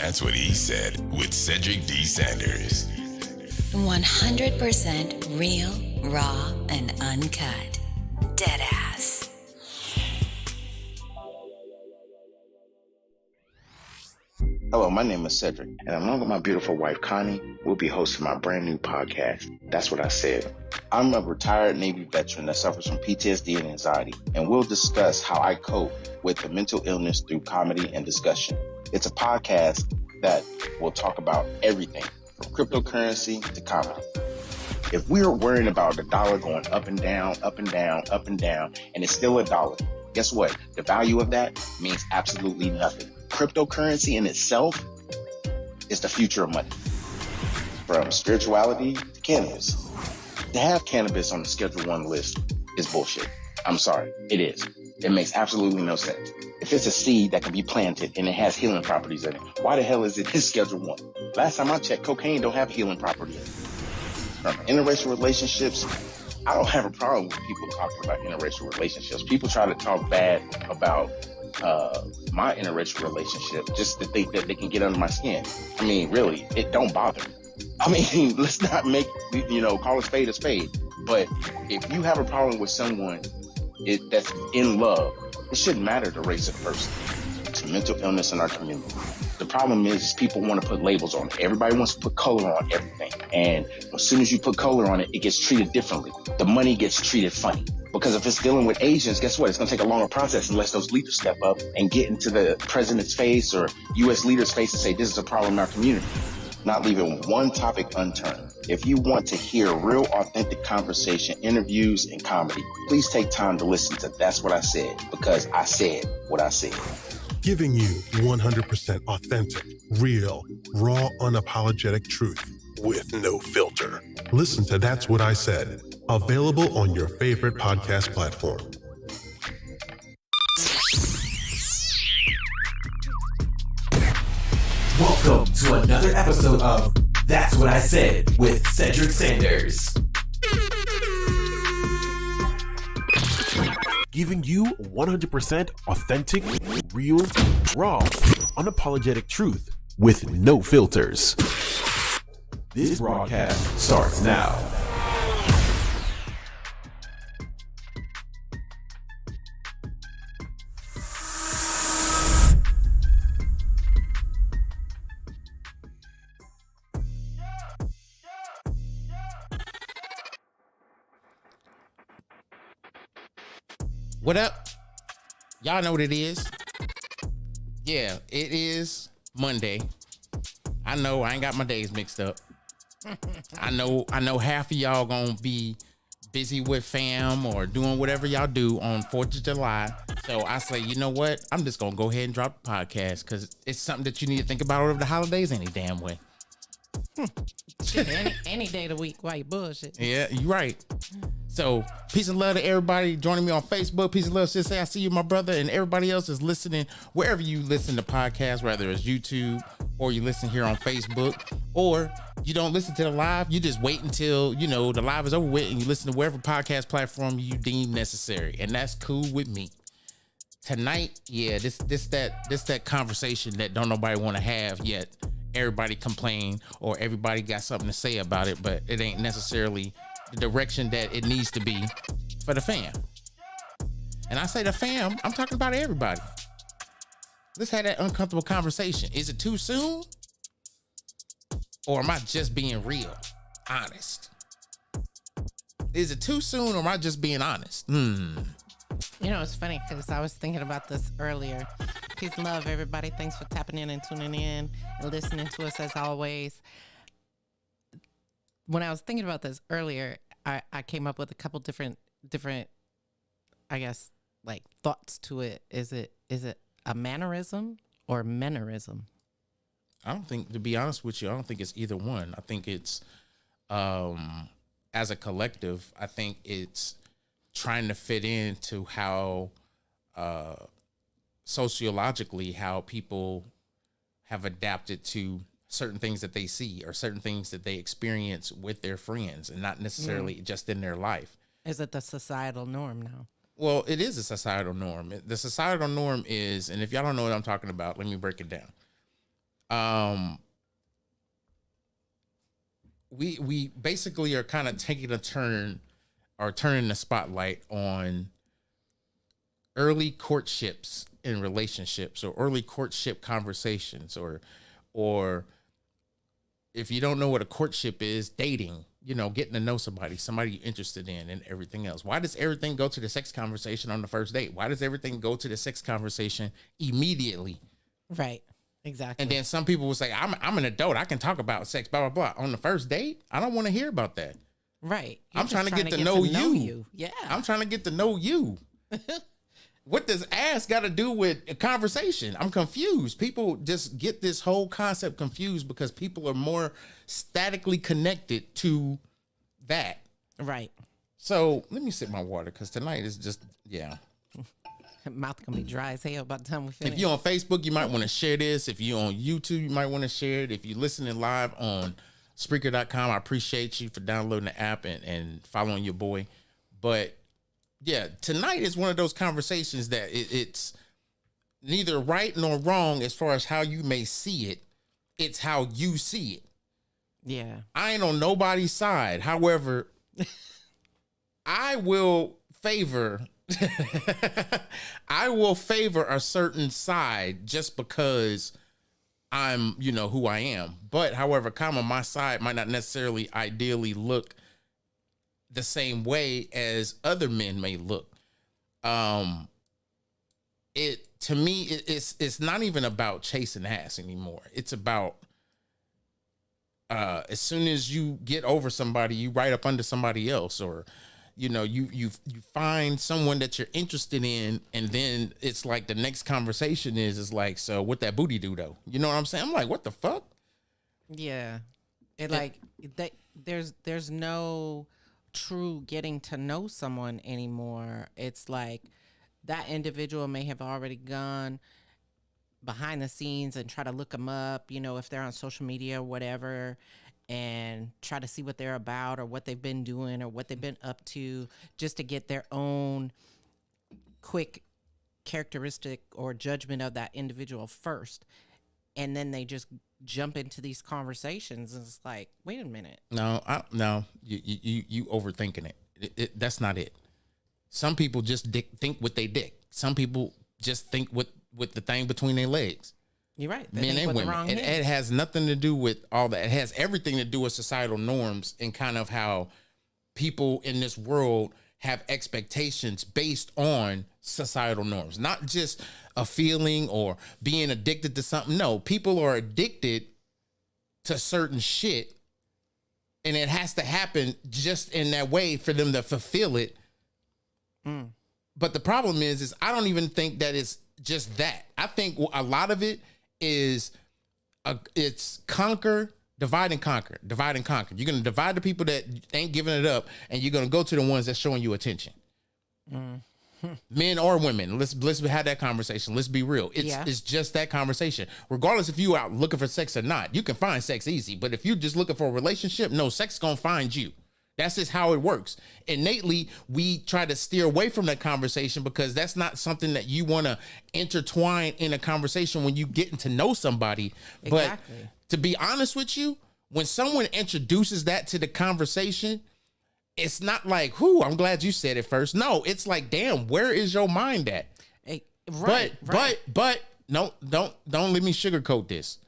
That's What He Said with Cedric D. Sanders. 100% real, raw, and uncut. Deadass. Hello, my name is Cedric, and along with my beautiful wife, Connie, we'll be hosting my brand new podcast, That's What I Said. I'm a retired Navy veteran that suffers from PTSD and anxiety, and we'll discuss how I cope with the mental illness through comedy and discussion. It's a podcast that will talk about everything from cryptocurrency to comedy. If we're worrying about the dollar going up and down, up and down, up and down, and it's still a dollar, guess what? The value of that means absolutely nothing. Cryptocurrency in itself is the future of money. From spirituality to cannabis. To have cannabis on the Schedule 1 list is bullshit. I'm sorry, it is. It makes absolutely no sense. If it's a seed that can be planted and it has healing properties in it, why the hell is it in Schedule 1? Last time I checked, cocaine don't have healing properties in it. From interracial relationships, I don't have a problem with people talking about interracial relationships. People try to talk bad about my interracial relationship just to think that they can get under my skin. I mean, really, it don't bother me. I mean, let's not make, call a spade a spade. But if you have a problem with someone that's in love, it shouldn't matter the race of the person. It's a mental illness in our community. The problem is people want to put labels on it. Everybody wants to put color on everything. And as soon as you put color on it, it gets treated differently. The money gets treated funny. Because if it's dealing with Asians, guess what? It's going to take a longer process unless those leaders step up and get into the president's face or U.S. leaders' face and say, this is a problem in our community. Not leaving one topic unturned. If you want to hear real, authentic conversation, interviews, and comedy, please take time to listen to That's What I Said, because I said what I said. Giving you 100% authentic, real, raw, unapologetic truth with no filter. Listen to That's What I Said, available on your favorite podcast platform. Welcome to another episode of That's What I Said with Cedric Sanders. Giving you 100% authentic, real, raw, unapologetic truth with no filters. This broadcast starts now. What up? Y'all know what it is. Yeah, it is Monday. I know I ain't got my days mixed up. I know half of y'all gonna be busy with fam or doing whatever y'all do on 4th of July. So I say, you know what? I'm just gonna go ahead and drop the podcast because it's something that you need to think about over the holidays any damn way. Shit, any day of the week, why you bullshit? Yeah, you right. So, peace and love to everybody joining me on Facebook. Peace and love, sis. I see you, my brother, and everybody else is listening wherever you listen to podcasts, whether it's YouTube or you listen here on Facebook, or you don't listen to the live. You just wait until, the live is over with and you listen to wherever podcast platform you deem necessary. And that's cool with me. Tonight, yeah, this that conversation that don't nobody want to have yet. Everybody complain or everybody got something to say about it, but it ain't necessarily the direction that it needs to be for the fam. And I say the fam, I'm talking about everybody. Let's have that uncomfortable conversation. Is it too soon? Or am I just being real? Honest? Is it too soon or am I just being honest? It's funny because I was thinking about this earlier. Peace and love, everybody. Thanks for tapping in and tuning in and listening to us as always. When I was thinking about this earlier, I came up with a couple different, I guess, like thoughts to it. Is it a mannerism or mannerism? I don't think, to be honest with you, I don't think it's either one. I think it's, as a collective, I think it's trying to fit into how, sociologically, how people have adapted to certain things that they see or certain things that they experience with their friends and not necessarily just in their life. Is it the societal norm now? Well, it is a societal norm. The societal norm is, and if y'all don't know what I'm talking about, let me break it down. we basically are kind of taking a turn or turning the spotlight on early courtships in relationships or early courtship conversations or if you don't know what a courtship is, dating, getting to know somebody you're interested in and everything else. Why does everything go to the sex conversation on the first date? Why does everything go to the sex conversation immediately? Right. Exactly. And then some people will say, I'm an adult. I can talk about sex, blah, blah, blah. On the first date, I don't want to hear about that. Right. I'm trying to get to know you. Yeah. I'm trying to get to know you. What does ass got to do with a conversation? I'm confused. People just get this whole concept confused because people are more statically connected to that. Right. So let me sip my water because tonight is just, Mouth gonna be dry as hell by the time we finish. If you're on Facebook, you might want to share this. If you're on YouTube, you might want to share it. If you're listening live on Spreaker.com, I appreciate you for downloading the app and following your boy. But yeah, tonight is one of those conversations that it's neither right nor wrong as far as how you may see it. It's how you see it. Yeah. I ain't on nobody's side. However, I will favor a certain side just because I'm, who I am. But however, my side might not necessarily ideally look the same way as other men may look. To me, it's not even about chasing ass anymore. It's about as soon as you get over somebody, you right up under somebody else, or you find someone that you're interested in, and then it's like the next conversation is like, so what that booty do though? You know what I'm saying? I'm like, what the fuck? Yeah, there's no true getting to know someone anymore. It's like that individual may have already gone behind the scenes and try to look them up, if they're on social media or whatever, and try to see what they're about or what they've been doing or what they've been up to, just to get their own quick characteristic or judgment of that individual first. And then they just jump into these conversations, and it's like, wait a minute. No, you overthinking it. That's not it. Some people just think with their dick. Some people just think with the thing between their legs. You're right. Men and women. It has nothing to do with all that. It has everything to do with societal norms and kind of how people in this world have expectations based on societal norms, not just a feeling or being addicted to something. No, people are addicted to certain shit, and it has to happen just in that way for them to fulfill it. But the problem is I don't even think that it's just that. I think a lot of it is it's divide and conquer. You're going to divide the people that ain't giving it up, and you're going to go to the ones that's showing you attention. Men or women. Let's have that conversation. Let's be real. It's just that conversation. Regardless if you out looking for sex or not, you can find sex easy. But if you're just looking for a relationship, no, sex is going to find you. That's just how it works. Innately, we try to steer away from that conversation because that's not something that you want to intertwine in a conversation when you getting to know somebody. Exactly. But to be honest with you, when someone introduces that to the conversation, it's not like, I'm glad you said it first. No, it's like, damn, where is your mind at? Right. But no, don't let me sugarcoat this.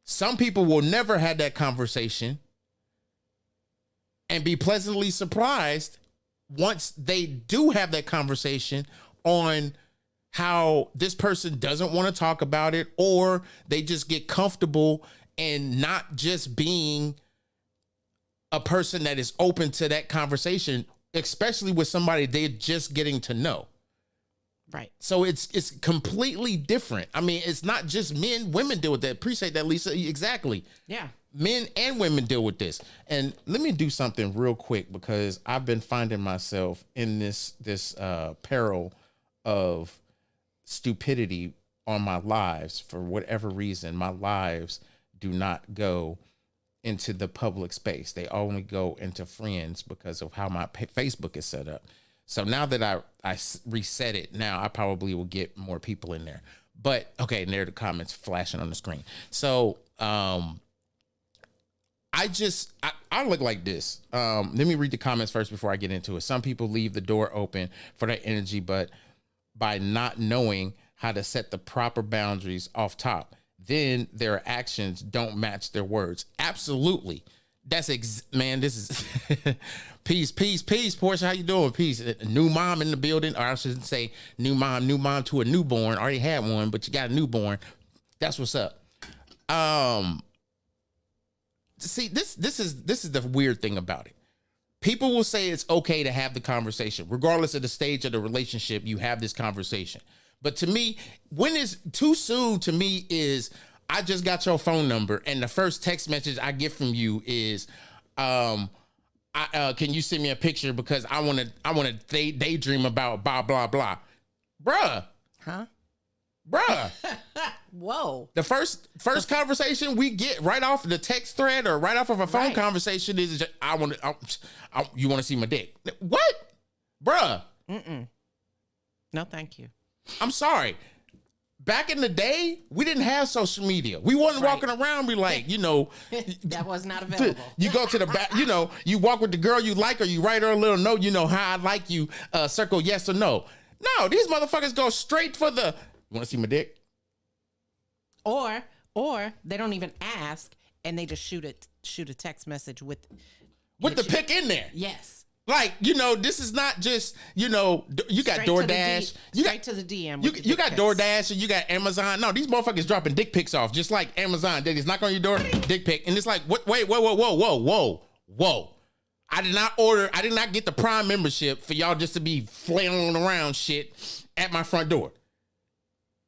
Some people will never have that conversation and be pleasantly surprised once they do have that conversation on how this person doesn't want to talk about it, or they just get comfortable and not just being a person that is open to that conversation, especially with somebody they're just getting to know. Right. So it's completely different. I mean, it's not just men, women deal with that. Appreciate that, Lisa. Exactly. Yeah. Men and women deal with this. And let me do something real quick because I've been finding myself in this peril of stupidity on my lives. For whatever reason, my lives do not go into the public space. They only go into friends because of how my Facebook is set up. So now that I reset it, now I probably will get more people in there. But okay, and there are the comments flashing on the screen. So I look like this. Let me read the comments first before I get into it. Some people leave the door open for that energy, but by not knowing how to set the proper boundaries off top, then their actions don't match their words. Absolutely. That's man, this is peace, Portia. How you doing? Peace. A new mom in the building, or I shouldn't say new mom to a newborn. Already had one, but you got a newborn. That's what's up. See, this is the weird thing about it. People will say it's okay to have the conversation, regardless of the stage of the relationship. You have this conversation, but to me, when it's too soon, to me is I just got your phone number, and the first text message I get from you is, can you send me a picture because I want to daydream about blah blah blah, bruh. Huh? Bruh. Whoa. The first conversation we get right off the text thread or right off of a phone conversation is just, you want to see my dick. What? Bruh. No, thank you. I'm sorry. Back in the day, we didn't have social media. We wasn't walking around be like, that was not available. You go to the back, you walk with the girl you like, or you write her a little note, how I like you, circle yes or no. No, these motherfuckers go straight for the, you want to see my dick? Or they don't even ask, and they just shoot a text message with the pic in there. Yes. Like, this is not just, you got Straight DoorDash. Straight to the DM. You got DoorDash and you got Amazon. No, these motherfuckers dropping dick pics off, just like Amazon. They just knock on your door, dick pic. And it's like, wait, whoa. I did not get the Prime membership for y'all just to be flailing around shit at my front door.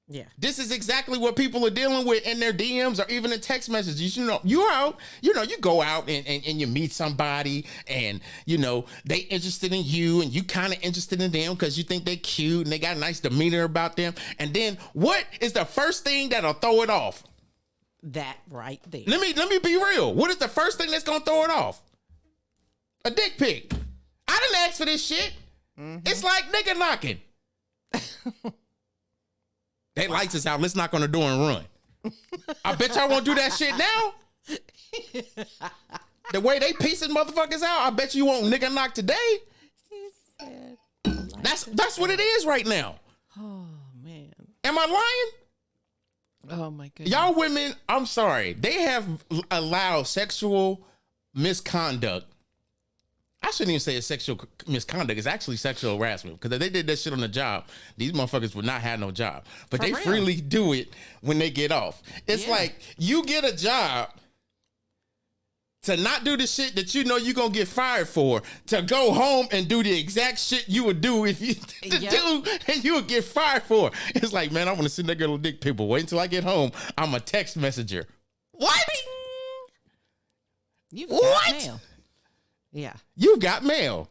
Yeah. This is exactly what people are dealing with in their DMs or even in text messages. You're out, you go out and you meet somebody and, they interested in you and you kind of interested in them because you think they're cute and they got a nice demeanor about them. And then what is the first thing that'll throw it off? That right there. Let me be real. What is the first thing that's going to throw it off? A dick pic. I didn't ask for this shit. Mm-hmm. It's like nigga knocking. They lights us out. Let's knock on the door and run. I bet y'all won't do that shit now. The way they piecing motherfuckers out, I bet you won't nigga knock today. He said, that's what it is right now. Oh man. Am I lying? Oh my goodness. Y'all women, I'm sorry. They have allowed sexual misconduct. I shouldn't even say it's sexual misconduct. It's actually sexual harassment because if they did that shit on the job, these motherfuckers would not have no job. But For they real. freely do it when they get off. It's like you get a job to not do the shit that you're going to get fired for, to go home and do the exact shit you would do if you do and you would get fired for. It's like, man, I want to send that girl a dick pic, but wait until I get home. I'm a text messenger. What? You got mail. Yeah. You got mail.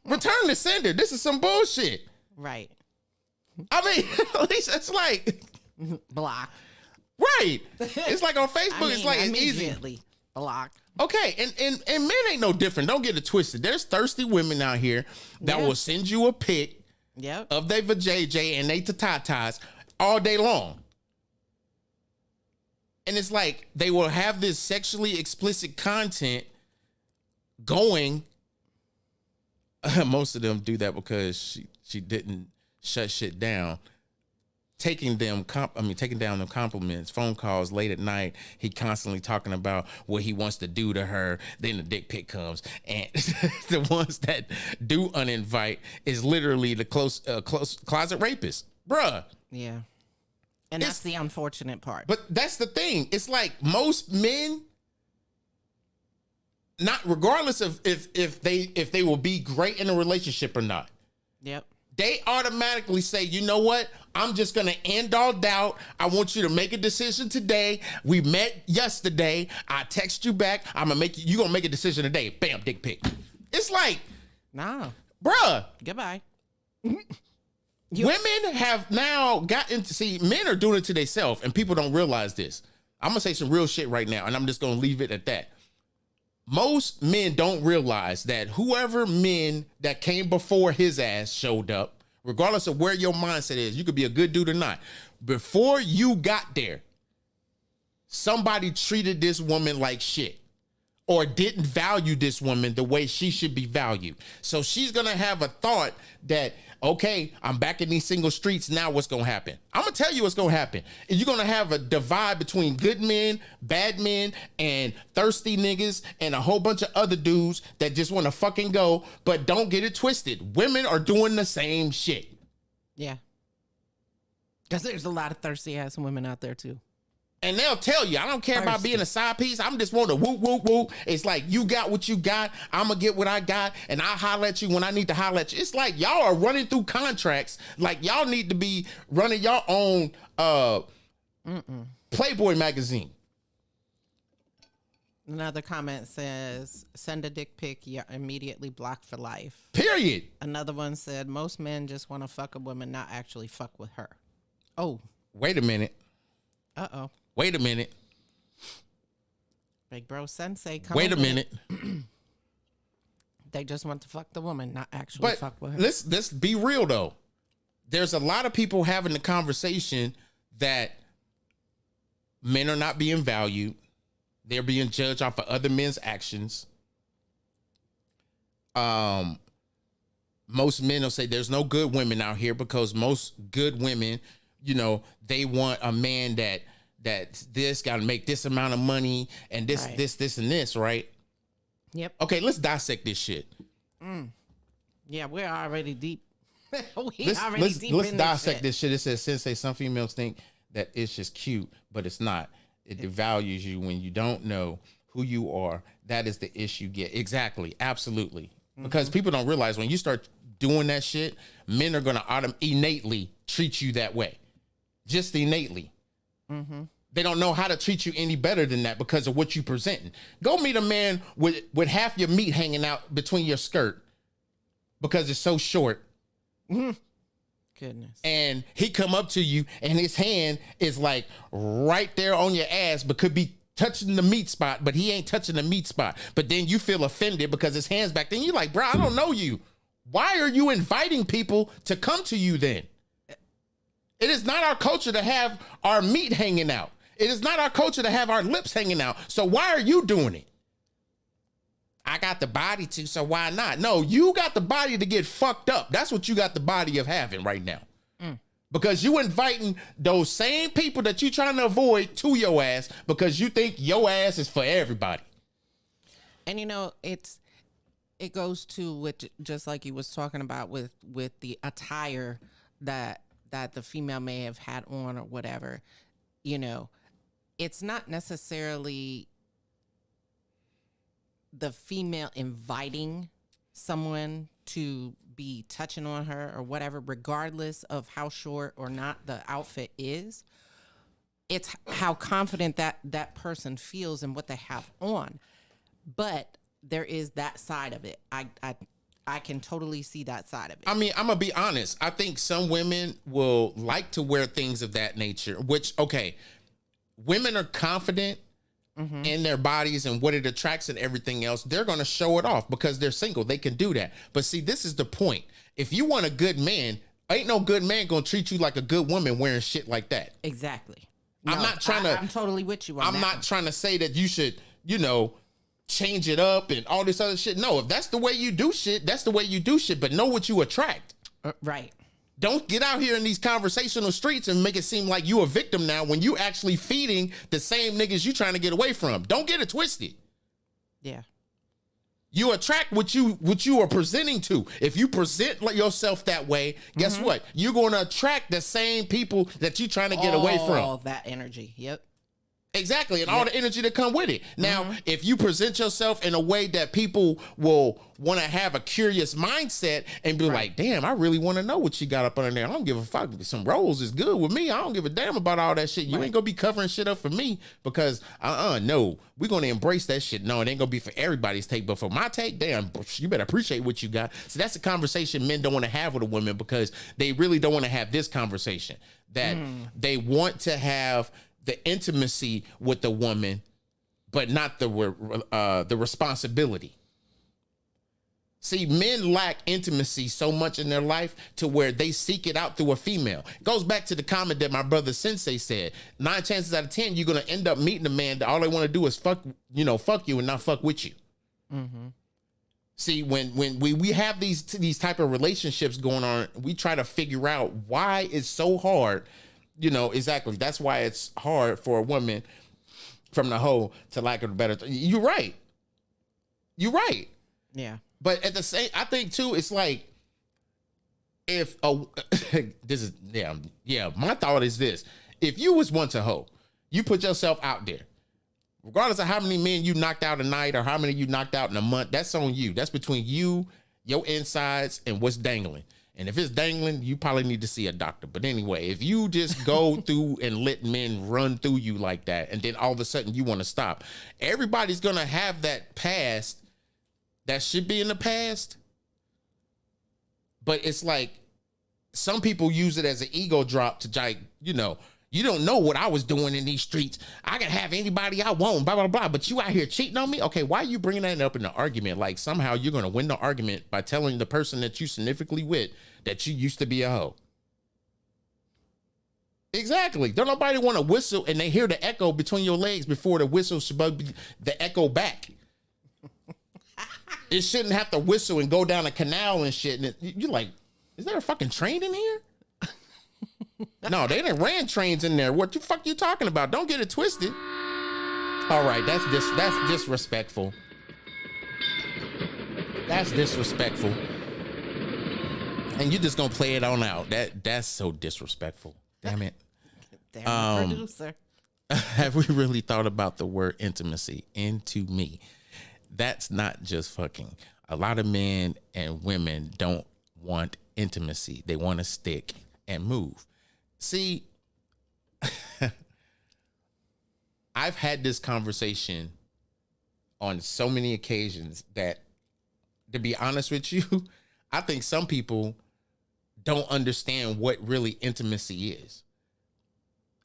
Return the sender. This is some bullshit. Right. I mean, at least it's like block. Right. It's like on Facebook, it's like it's easy. Block. Okay, and men ain't no different. Don't get it twisted. There's thirsty women out here that will send you a pic of their vajayjay and they tatas all day long. And it's like they will have this sexually explicit content going. Most of them do that because she didn't shut shit down. Taking down them compliments, phone calls late at night. He constantly talking about what he wants to do to her. Then the dick pic comes, and the ones that do uninvite is literally the close closet rapist, bruh. Yeah, and that's the unfortunate part. But that's the thing. It's like most men, not regardless of if they will be great in a relationship or not. Yep. They automatically say, you know what? I'm just going to end all doubt. I want you to make a decision today. We met yesterday. I text you back. You're going to make a decision today. Bam, dick pic. It's like, nah, bruh. Goodbye. Women have now gotten to see, men are doing it to themselves and people don't realize this. I'm going to say some real shit right now and I'm just going to leave it at that. Most men don't realize that whoever men that came before his ass showed up, regardless of where your mindset is, you could be a good dude or not. Before you got there, somebody treated this woman like shit or didn't value this woman the way she should be valued. So she's going to have a thought that, okay, I'm back in these single streets. Now what's going to happen? I'm going to tell you what's going to happen. You're going to have a divide between good men, bad men, and thirsty niggas and a whole bunch of other dudes that just want to fucking go, but don't get it twisted. Women are doing the same shit. Yeah. Because there's a lot of thirsty ass women out there too. And they'll tell you, I don't care about being a side piece. I'm just want to whoop, whoop, whoop. It's like, you got what you got. I'm going to get what I got. And I'll holler at you when I need to holler at you. It's like y'all are running through contracts. Like y'all need to be running your own Playboy magazine. Another comment says, send a dick pic, you're immediately blocked for life. Period. Another one said, most men just want to fuck a woman, not actually fuck with her. Oh. Wait a minute. Uh-oh. Wait a minute. Big bro sensei. Wait a minute. They just want to fuck the woman, not actually fuck with her. Let's be real though. There's a lot of people having the conversation that men are not being valued. They're being judged off of other men's actions. Most men will say there's no good women out here because most good women, you know, they want a man that this got to make this amount of money and this, right. this, and this, right? Yep. Okay, let's dissect this shit. Yeah, we're already deep. Let's dissect this shit. It says, Sensei, some females think that it's just cute, but it's not. It devalues you when you don't know who you are. That is the issue. Exactly. Absolutely. Because people don't realize when you start doing that shit, men are going to innately treat you that way. Just innately. They don't know how to treat you any better than that because of what you presenting. Go meet a man with half your meat hanging out between your skirt because it's so short. Goodness. And he come up to you and his hand is like right there on your ass, but could be touching the meat spot, but he ain't touching the meat spot. But then you feel offended because his hand's back there. You're like, bro, I don't know you. Why are you inviting people to come to you then? It is not our culture to have our meat hanging out. It is not our culture to have our lips hanging out. So why are you doing it? I got the body to, so why not? No, you got the body to get fucked up. That's what you got the body of having right now. Because you inviting those same people that you trying to avoid to your ass because you think your ass is for everybody. And you know, it goes to which, just like you was talking about with the attire that the female may have had on or whatever, you know, it's not necessarily the female inviting someone to be touching on her or whatever, regardless of how short or not the outfit is. It's how confident that person feels in what they have on. But there is that side of it. I can totally see that side of it. I mean, I'm going to be honest. I think some women will like to wear things of that nature, which, okay, women are confident in their bodies and what it attracts and everything else. They're going to show it off because they're single. They can do that. But see, this is the point. If you want a good man, ain't no good man going to treat you like a good woman wearing shit like that. Exactly. I'm not trying to. I'm totally with you on that. I'm not trying to say that you should, you know, change it up and all this other shit. No, if that's the way you do shit, that's the way you do shit. But know what you attract. Right. Don't get out here in these conversational streets and make it seem like you a victim now when you actually feeding the same niggas you trying to get away from. Don't get it twisted. Yeah. You attract what you are presenting to. If you present yourself that way, guess what? You're going to attract the same people that you're trying to get away from. All that energy. Yep. Exactly, and all the energy that come with it. Now, if you present yourself in a way that people will want to have a curious mindset and be like, damn, I really want to know what you got up under there. I don't give a fuck. Some rolls is good with me. I don't give a damn about all that shit. You ain't going to be covering shit up for me because, no, we're going to embrace that shit. No, it ain't going to be for everybody's take, but for my take, damn, you better appreciate what you got. So that's a conversation men don't want to have with a woman because they really don't want to have this conversation. That they want to have the intimacy with the woman, but not the responsibility. See, men lack intimacy so much in their life to where they seek it out through a female. It goes back to the comment that my brother Sensei said. 9 chances out of 10, you're going to end up meeting a man that all they want to do is fuck you and not fuck with you. Mm-hmm. See, when we have these type of relationships going on, we try to figure out why it's so hard. Exactly. That's why it's hard for a woman from the hoe to lack of a better. You're right. Yeah. But at the same, I think too, it's like if my thought is this: if you was once a hoe, you put yourself out there, regardless of how many men you knocked out a night or how many you knocked out in a month, that's on you. That's between you, your insides, and what's dangling. And if it's dangling, you probably need to see a doctor. But anyway, if you just go through and let men run through you like that, and then all of a sudden you want to stop, everybody's gonna have that past. That should be in the past. But it's like some people use it as an ego drop to you don't know what I was doing in these streets. I can have anybody I want, blah, blah, blah. But you out here cheating on me? Okay, why are you bringing that up in the argument? Like somehow you're going to win the argument by telling the person that you significantly with that you used to be a hoe. Exactly. Don't nobody want to whistle and they hear the echo between your legs before the whistle should be the echo back. It shouldn't have to whistle and go down a canal and shit. And you're like, is there a fucking train in here? No, they didn't ran trains in there. What the fuck you talking about? Don't get it twisted. All right, that's disrespectful. That's disrespectful. And you just gonna play it on out. That's so disrespectful. Damn it. Damn producer. Have we really thought about the word intimacy? Into me. That's not just fucking. A lot of men and women don't want intimacy. They want to stick and move. See, I've had this conversation on so many occasions that, to be honest with you, I think some people don't understand what really intimacy is.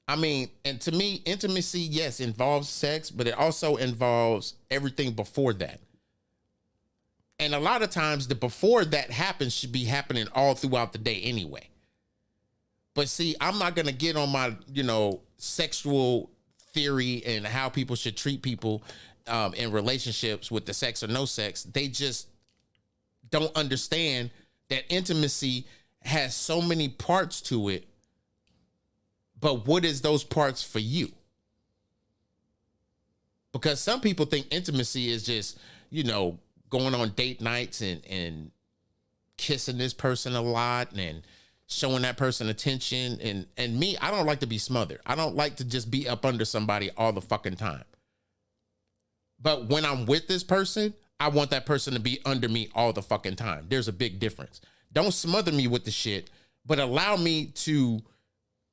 I mean, and to me, intimacy, yes, involves sex, but it also involves everything before that. And a lot of times the before that happens should be happening all throughout the day anyway. But see, I'm not going to get on my, sexual theory and how people should treat people in relationships with the sex or no sex. They just don't understand that intimacy has so many parts to it. But what is those parts for you? Because some people think intimacy is just, going on date nights and kissing this person a lot and showing that person attention. And me, I don't like to be smothered. I don't like to just be up under somebody all the fucking time. But when I'm with this person, I want that person to be under me all the fucking time. There's a big difference. Don't smother me with the shit, but allow me to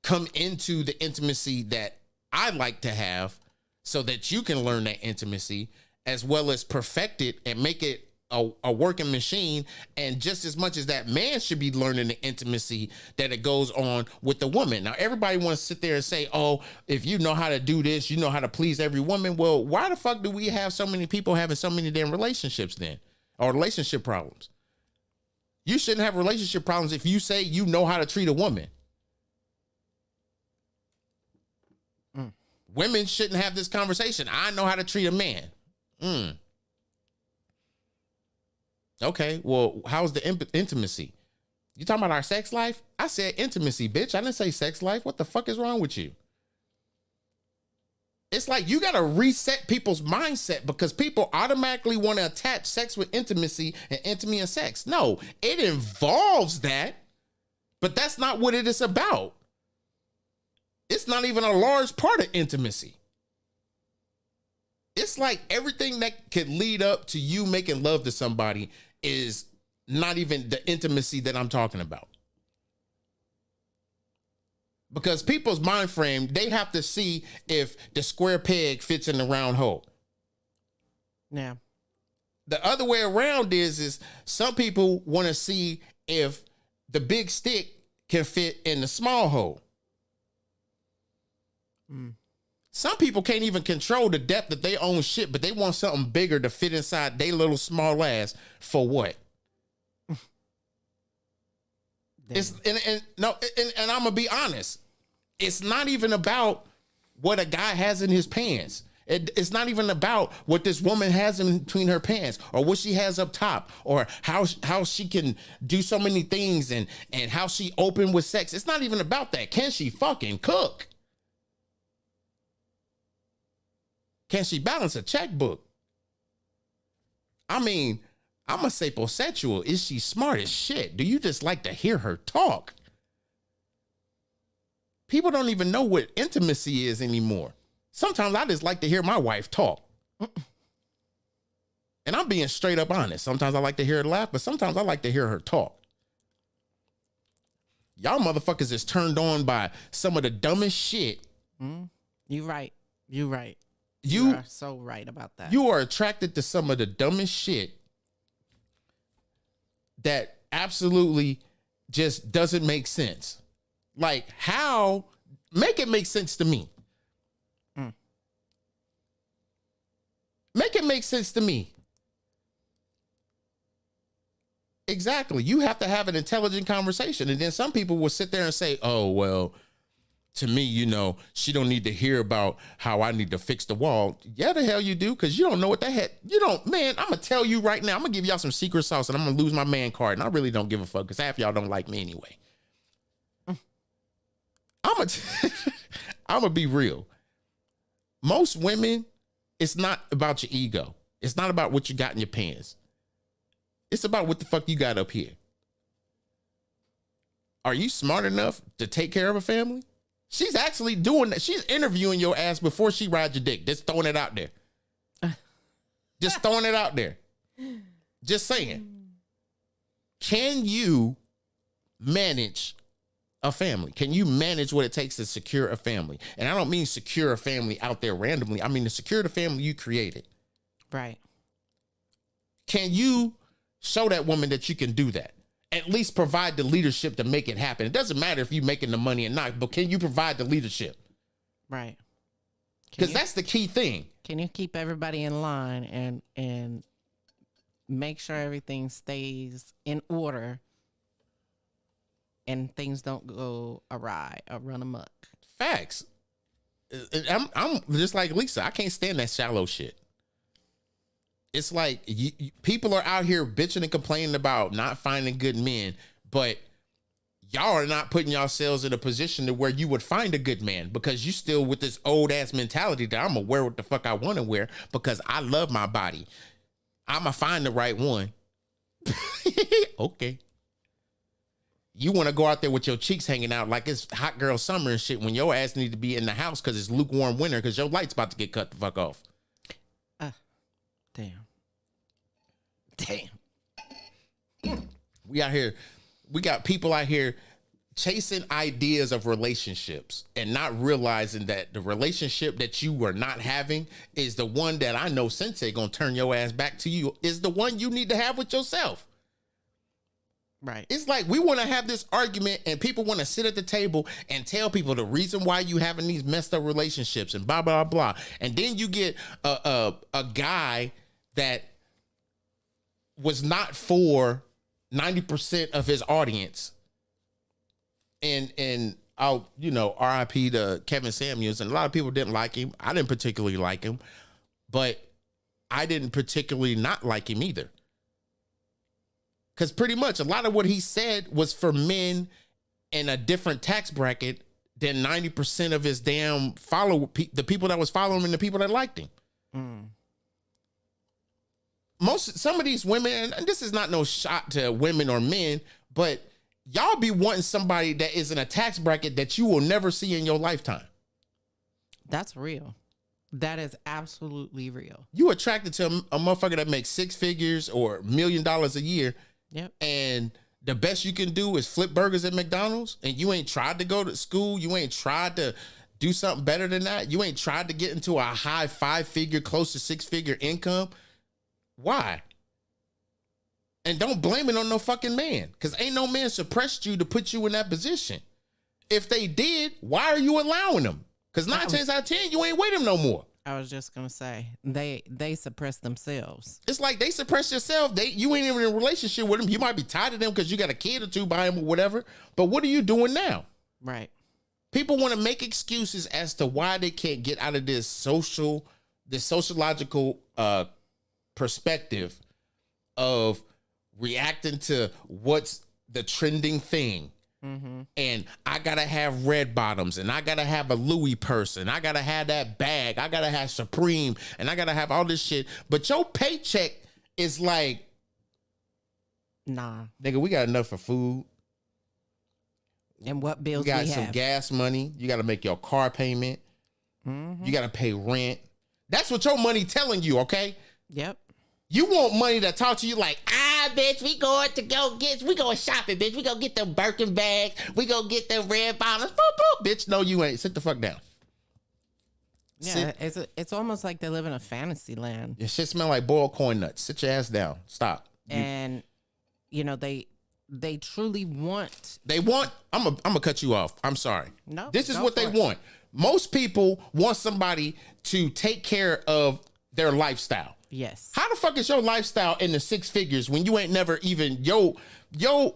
come into the intimacy that I like to have so that you can learn that intimacy as well as perfect it and make it a working machine. And just as much as that man should be learning the intimacy that it goes on with the woman. Now, everybody wants to sit there and say, oh, if you know how to do this, you know how to please every woman. Well, why the fuck do we have so many people having so many damn relationships then? Or relationship problems? You shouldn't have relationship problems if you say you know how to treat a woman. Women shouldn't have this conversation. I know how to treat a man. Okay, well, how's the intimacy? You talking about our sex life? I said intimacy, bitch. I didn't say sex life. What the fuck is wrong with you? It's like you got to reset people's mindset because people automatically want to attach sex with intimacy and intimacy and sex. No, it involves that, but that's not what it is about. It's not even a large part of intimacy. It's like everything that could lead up to you making love to somebody is not even the intimacy that I'm talking about. Because people's mind frame, they have to see if the square peg fits in the round hole. Yeah. The other way around is some people want to see if the big stick can fit in the small hole. Some people can't even control the depth of their own shit, but they want something bigger to fit inside their little small ass for what? It's and I'm gonna be honest. It's not even about what a guy has in his pants. It's not even about what this woman has in between her pants or what she has up top or how she can do so many things and how she open with sex. It's not even about that. Can she fucking cook? Can she balance a checkbook? I mean, I'm a sapiosexual. Is she smart as shit? Do you just like to hear her talk? People don't even know what intimacy is anymore. Sometimes I just like to hear my wife talk. And I'm being straight up honest. Sometimes I like to hear her laugh, but sometimes I like to hear her talk. Y'all motherfuckers is turned on by some of the dumbest shit. You right. You right. You are so right about that. You are attracted to some of the dumbest shit that absolutely just doesn't make sense. Like, how? Make it make sense to me. Make it make sense to me. Exactly. You have to have an intelligent conversation. And then some people will sit there and say, oh, well, to me, she don't need to hear about how I need to fix the wall. Yeah, the hell you do, because you don't know what the heck. You don't, man, I'm going to tell you right now. I'm going to give y'all some secret sauce and I'm going to lose my man card. And I really don't give a fuck because half y'all don't like me anyway. I'm going to be real. Most women, it's not about your ego. It's not about what you got in your pants. It's about what the fuck you got up here. Are you smart enough to take care of a family? She's actually doing that. She's interviewing your ass before she rides your dick. Just throwing it out there. Just throwing it out there. Just saying. Can you manage a family? Can you manage what it takes to secure a family? And I don't mean secure a family out there randomly. I mean to secure the family you created. Right. Can you show that woman that you can do that? At least provide the leadership to make it happen. It doesn't matter if you're making the money or not, but can you provide the leadership? Right. Because that's the key thing. Can you keep everybody in line and make sure everything stays in order and things don't go awry or run amok? Facts. I'm just like Lisa. I can't stand that shallow shit. It's like people are out here bitching and complaining about not finding good men, but y'all are not putting yourselves in a position to where you would find a good man because you still with this old ass mentality that I'm gonna wear what the fuck I want to wear because I love my body. I'm gonna find the right one. Okay. You want to go out there with your cheeks hanging out like it's hot girl summer and shit when your ass need to be in the house because it's lukewarm winter because your light's about to get cut the fuck off. Damn. We out here, we got people out here chasing ideas of relationships and not realizing that the relationship that you were not having is the one that I know Sensei gonna turn your ass back to you, is the one you need to have with yourself. Right. It's like we want to have this argument and people want to sit at the table and tell people the reason why you having these messed up relationships and blah, blah, blah. And then you get a guy that was not for 90% of his audience. And I'll, RIP to Kevin Samuels. And a lot of people didn't like him. I didn't particularly like him, but I didn't particularly not like him either. Because pretty much a lot of what he said was for men in a different tax bracket than 90% of his damn the people that was following him and the people that liked him. Some of these women, and this is not no shot to women or men, but y'all be wanting somebody that is in a tax bracket that you will never see in your lifetime. That's real. That is absolutely real. You attracted to a motherfucker that makes six figures or $1 million a year. Yep. And the best you can do is flip burgers at McDonald's, and you ain't tried to go to school. You ain't tried to do something better than that. You ain't tried to get into a high 5-figure, close to 6-figure income. Why? And don't blame it on no fucking man, because ain't no man suppressed you to put you in that position. If they did, why are you allowing them? Because 9 times out of 10, you ain't with him no more. I was just gonna say they suppress themselves. It's like they suppress yourself. You ain't even in a relationship with them. You might be tied to them because you got a kid or two by them or whatever. But what are you doing now? Right. People want to make excuses as to why they can't get out of this sociological perspective of reacting to what's the trending thing. Mm-hmm. And I gotta have red bottoms, and I gotta have a Louis purse, and I gotta have that bag, I gotta have Supreme, and I gotta have all this shit. But your paycheck is like, nah, nigga, we got enough for food. And what bills we got we some have. Gas money. You got to make your car payment. Mm-hmm. You got to pay rent. That's what your money telling you, okay? Yep. You want money to talk to you like, bitch, we going shopping, bitch. We go get them Birkin bags. We go get them red bottoms. Boop, boop. Bitch, no, you ain't. Sit the fuck down. Yeah, it's almost like they live in a fantasy land. Your shit smell like boiled corn nuts. Sit your ass down. Stop. And, they truly want. I'm gonna cut you off. I'm sorry. No. This is what they want. Most people want somebody to take care of their lifestyle. Yes. How the fuck is your lifestyle in the six figures when you ain't never even your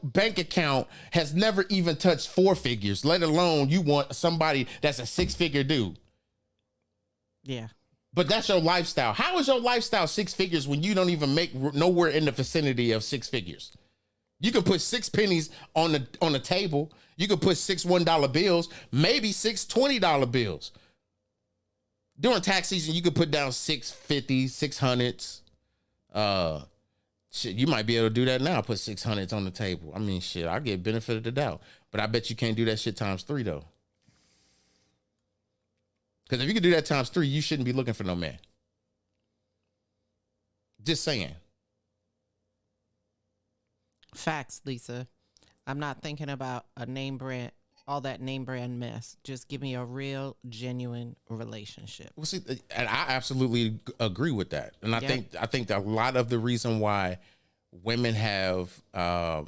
bank account has never even touched four figures, let alone you want somebody that's a 6-figure dude. Yeah. But that's your lifestyle. How is your lifestyle 6 figures when you don't even make nowhere in the vicinity of 6 figures? You can put 6 pennies on the table. You can put 6 $1 bills, maybe 6 $20 bills. During tax season, you could put down 650s, 600s. Shit, you might be able to do that now. Put 600s on the table. I mean, shit, I get benefit of the doubt. But I bet you can't do that shit times 3 though. Because if you could do that times 3, you shouldn't be looking for no man. Just saying. Facts, Lisa. I'm not thinking about a name brand, all that name brand mess. Just give me a real, genuine relationship. Well, see, and I absolutely agree with that. And I think that a lot of the reason why women have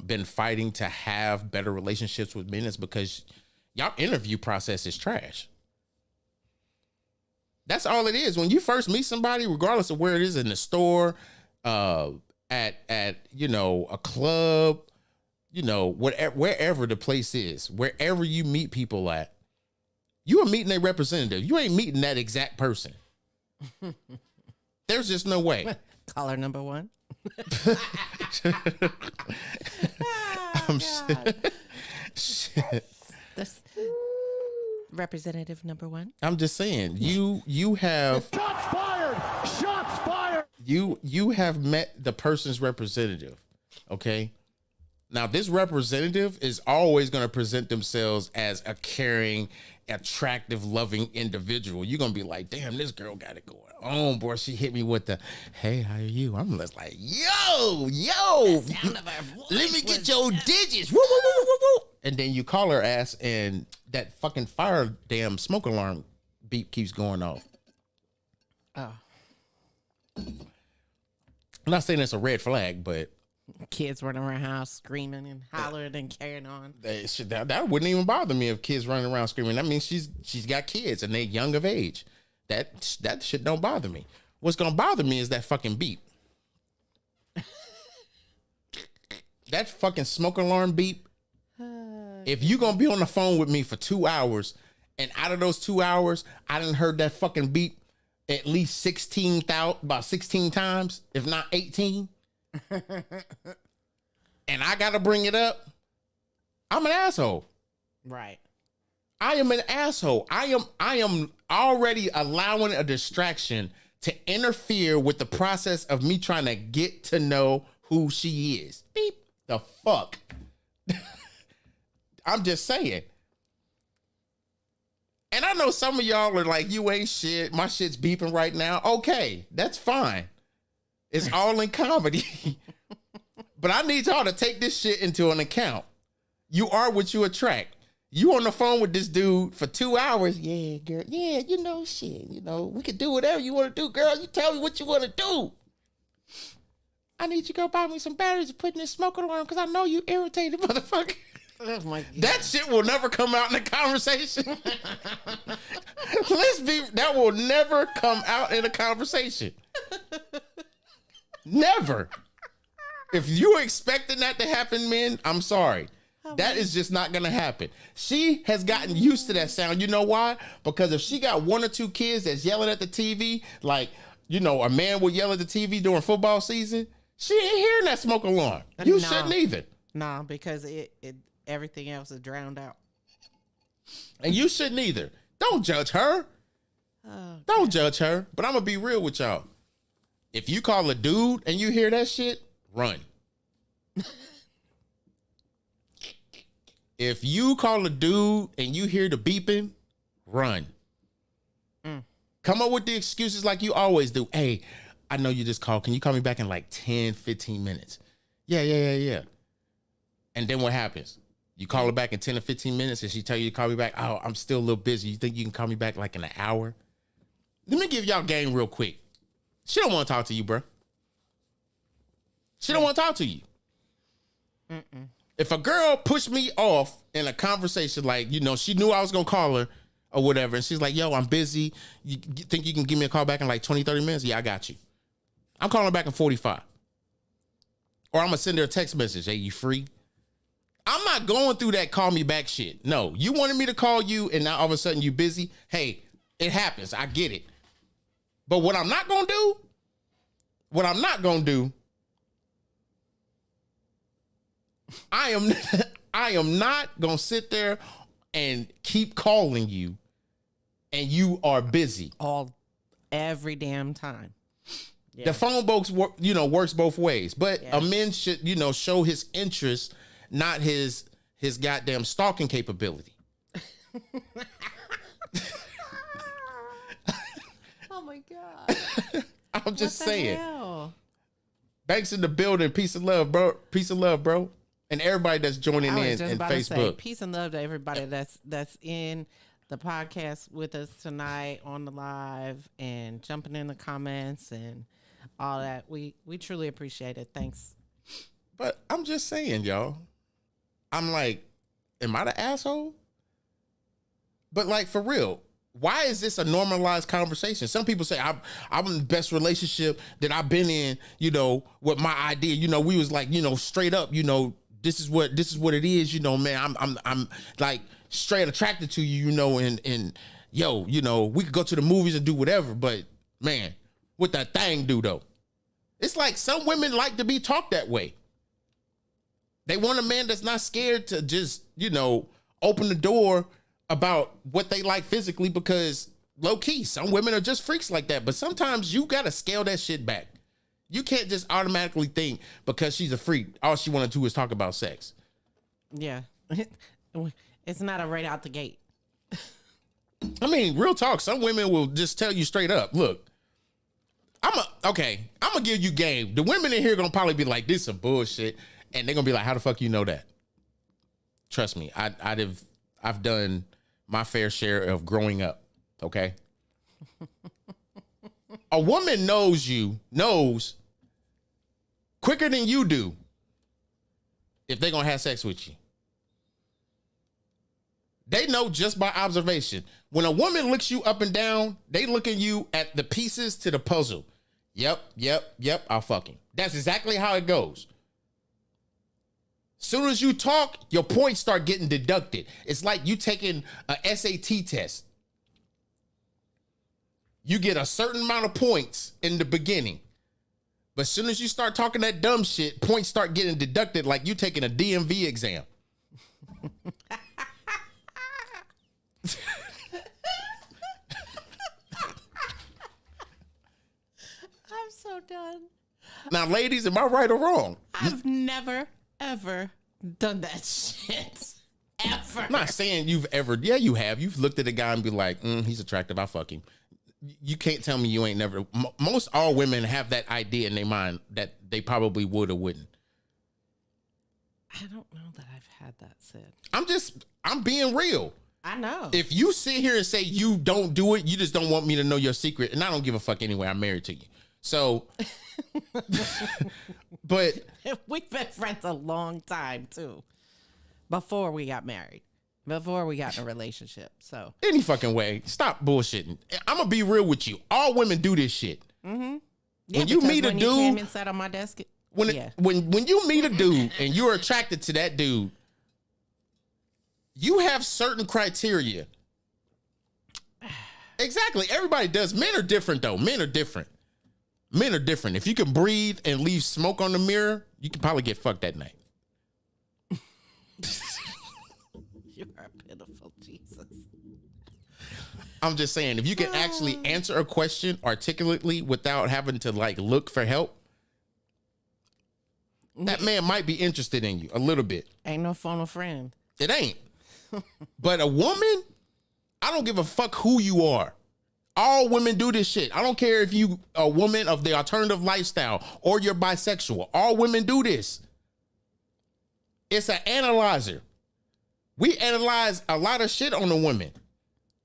been fighting to have better relationships with men is because y'all interview process is trash. That's all it is. When you first meet somebody, regardless of where it is, in the store, at a club, wherever the place is, wherever you meet people at, you are meeting a representative. You ain't meeting that exact person. There's just no way. Caller number 1. Shit. That's representative number 1. I'm just saying, you have shots fired. You have met the person's representative, okay? Now, this representative is always going to present themselves as a caring, attractive, loving individual. You're going to be like, damn, this girl got it going on, boy. She hit me with the, hey, how are you? I'm just like, yo, let me get your digits. Woo, woo, woo, woo, woo. And then you call her ass and that fucking fire damn smoke alarm beep keeps going off. Oh. I'm not saying it's a red flag, but kids running around the house screaming and hollering and carrying on. That wouldn't even bother me if kids running around screaming. That means she's got kids and they young of age. That shit don't bother me. What's gonna bother me is that fucking beep. That fucking smoke alarm beep. If you gonna be on the phone with me for 2 hours, and out of those 2 hours, I done heard that fucking beep at least about 16 times, if not 18. And I gotta bring it up, I'm an asshole. Right. I am an asshole. I am already allowing a distraction to interfere with the process of me trying to get to know who she is. Beep the fuck. I'm just saying. And I know some of y'all are like, you ain't shit. My shit's beeping right now. Okay, that's fine. It's all in comedy. But I need y'all to take this shit into an account. You are what you attract. You on the phone with this dude for 2 hours. Yeah, girl. Yeah, shit. We can do whatever you want to do, girl. You tell me what you want to do. I need you to go buy me some batteries to put in this smoke alarm because I know you irritated, motherfucker. Oh my God. That shit will never come out in the conversation. That will never come out in a conversation. Never. If you're expecting that to happen, men, I'm sorry. That is just not going to happen. She has gotten used to that sound. You know why? Because if she got one or two kids that's yelling at the TV, like, you know, a man will yell at the TV during football season, she ain't hearing that smoke alarm. You shouldn't either. Nah, because it everything else is drowned out. And you shouldn't either. Don't judge her. Don't judge her. But I'm going to be real with y'all. If you call a dude and you hear that shit, run. If you call a dude and you hear the beeping, run. Come up with the excuses like you always do. Hey, I know you just called. Can you call me back in like 10, 15 minutes? Yeah. And then what happens? You call her back in 10 or 15 minutes and she tell you to call me back. Oh, I'm still a little busy. You think you can call me back like in an hour? Let me give y'all game real quick. She don't want to talk to you, bro. She don't want to talk to you. If a girl pushed me off in a conversation, like, you know, she knew I was going to call her or whatever, and she's like, yo, I'm busy. You think you can give me a call back in like 20, 30 minutes? Yeah, I got you. I'm calling her back in 45. Or I'm going to send her a text message. Hey, you free? I'm not going through that call me back shit. No, you wanted me to call you and now all of a sudden you busy. Hey, it happens. I get it. But what I'm not going to do, I am not going to sit there and keep calling you and you are busy. Every damn time. Yeah. The phone box, works both ways. But a man should, show his interest, not his goddamn stalking capability. Oh my God. I'm just saying. Hell? Banks in the building. Peace and love, bro. Peace and love, bro. And everybody that's joining in Facebook. Peace and love to everybody that's in the podcast with us tonight on the live and jumping in the comments and all that. We truly appreciate it. Thanks. But I'm just saying, y'all. I'm like, am I the asshole? But like, for real, why is this a normalized conversation? Some people say I'm in the best relationship that I've been in, with my idea. We was like, straight up, this is what it is, man. I'm like straight attracted to you, and we could go to the movies and do whatever, but man, what that thing do though? It's like some women like to be talked that way. They want a man that's not scared to just, open the door about what they like physically, because low key, some women are just freaks like that. But sometimes you got to scale that shit back. You can't just automatically think because she's a freak, all she want to do is talk about sex. Yeah. It's not a right out the gate. I mean, real talk. Some women will just tell you straight up, look, I'm going to give you game. The women in here are going to probably be like, this is some bullshit. And they're going to be like, how the fuck you know that? Trust me, I've done my fair share of growing up, okay? A woman knows quicker than you do if they're going to have sex with you. They know just by observation. When a woman looks you up and down, they looking you at the pieces to the puzzle. Yep, I'll fuck him. That's exactly how it goes. Soon as you talk, your points start getting deducted. It's like you taking a SAT test. You get a certain amount of points in the beginning. But as soon as you start talking that dumb shit, points start getting deducted like you taking a DMV exam. I'm so done. Now, ladies, am I right or wrong? I've never, ever done that shit. Ever. I'm not saying you've ever. Yeah, you have. You've looked at a guy and be like, he's attractive. I fuck him. You can't tell me you ain't never. Most all women have that idea in their mind that they probably would or wouldn't. I don't know that I've had that said. I'm being real. I know. If you sit here and say you don't do it, you just don't want me to know your secret. And I don't give a fuck anyway. I'm married to you. So, but we've been friends a long time too, before we got married. Before we got in a relationship. So Any fucking way. Stop bullshitting. I'm gonna be real with you. All women do this shit. yeah, When you meet a when you came dude, and sat on my desk. when you meet a dude and you're attracted to that dude, you have certain criteria. Exactly. Everybody does. Men are different though. Men are different. If you can breathe and leave smoke on the mirror, you can probably get fucked that night. You are pitiful, Jesus. I'm just saying, if you can actually answer a question articulately without having to like look for help, that man might be interested in you a little bit. Ain't no phone a friend. It ain't. But a woman, I don't give a fuck who you are. All women do this shit. I don't care if you a woman of the alternative lifestyle or you're bisexual. All women do this. It's an analyzer. We analyze a lot of shit on a woman,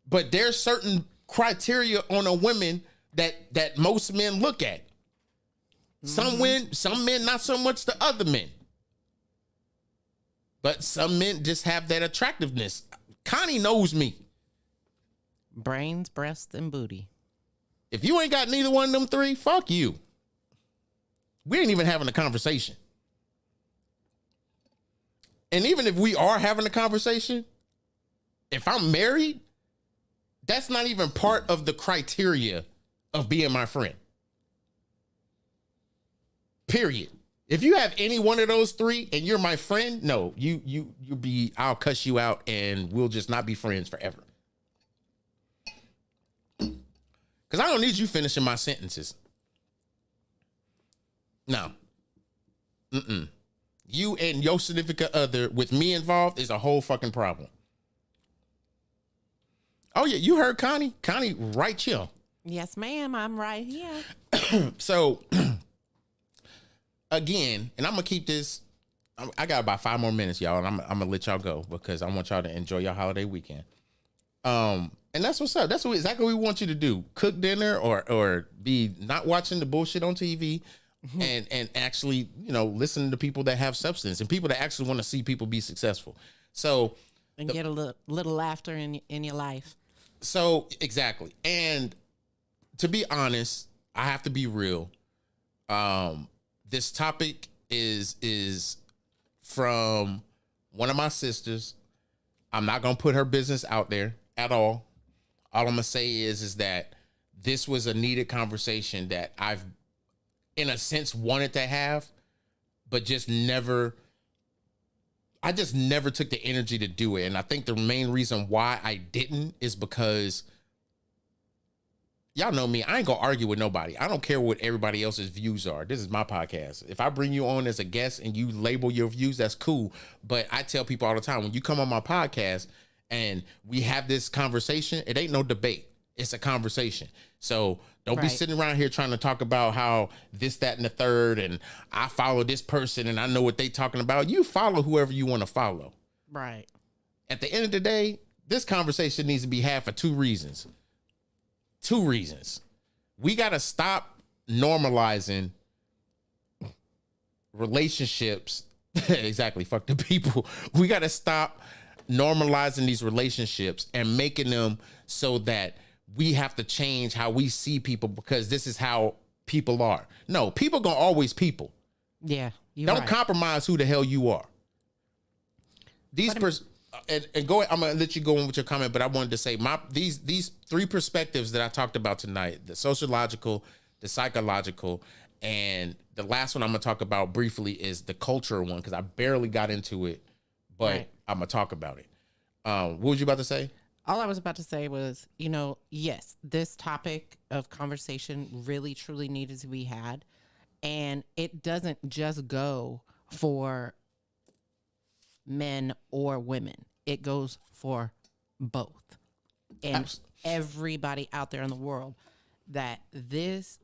but there's certain criteria on a woman that most men look at. Some men not so much the other men. But some men just have that attractiveness. Connie knows me. Brains, breasts, and booty. If you ain't got neither one of them three, fuck you. We ain't even having a conversation. And even if we are having a conversation, if I'm married, that's not even part of the criteria of being my friend. Period. If you have any one of those three and you're my friend, no, I'll cuss you out and we'll just not be friends forever. Because I don't need you finishing my sentences. No. You and your significant other with me involved is a whole fucking problem. Oh, yeah, you heard Connie? Connie right chill. Yes, ma'am, I'm right here. So, again, and I'm going to keep this. I got about 5 more minutes, y'all, and I'm going to let y'all go because I want y'all to enjoy your holiday weekend. And that's what's up. That's exactly what we want you to do. Cook dinner or be not watching the bullshit on TV and actually, listen to people that have substance and people that actually want to see people be successful. So and get a little laughter in your life. So exactly. And to be honest, I have to be real. This topic is from one of my sisters. I'm not going to put her business out there at all. All I'm going to say is that this was a needed conversation that I've, in a sense, wanted to have, but I just never took the energy to do it. And I think the main reason why I didn't is because y'all know me. I ain't going to argue with nobody. I don't care what everybody else's views are. This is my podcast. If I bring you on as a guest and you label your views, that's cool. But I tell people all the time, when you come on my podcast and we have this conversation, it ain't no debate. It's a conversation. So don't be sitting around here trying to talk about how this, that, and the third, and I follow this person and I know what they talking about. You follow whoever you want to follow. Right. At the end of the day, this conversation needs to be had for 2 reasons. 2 reasons. We got to stop normalizing relationships. Exactly. Fuck the people. We got to stop normalizing these relationships and making them so that we have to change how we see people because this is how people are. No, people gonna always people. Yeah. Don't compromise who the hell you are. And go ahead, I'm gonna let you go on with your comment, but I wanted to say these 3 perspectives that I talked about tonight: the sociological, the psychological, and the last one I'm gonna talk about briefly is the cultural one because I barely got into it, but I'm gonna talk about it. What was you about to say? All I was about to say was, yes, this topic of conversation really, truly needed to be had. And it doesn't just go for men or women. It goes for both. And everybody out there in the world that these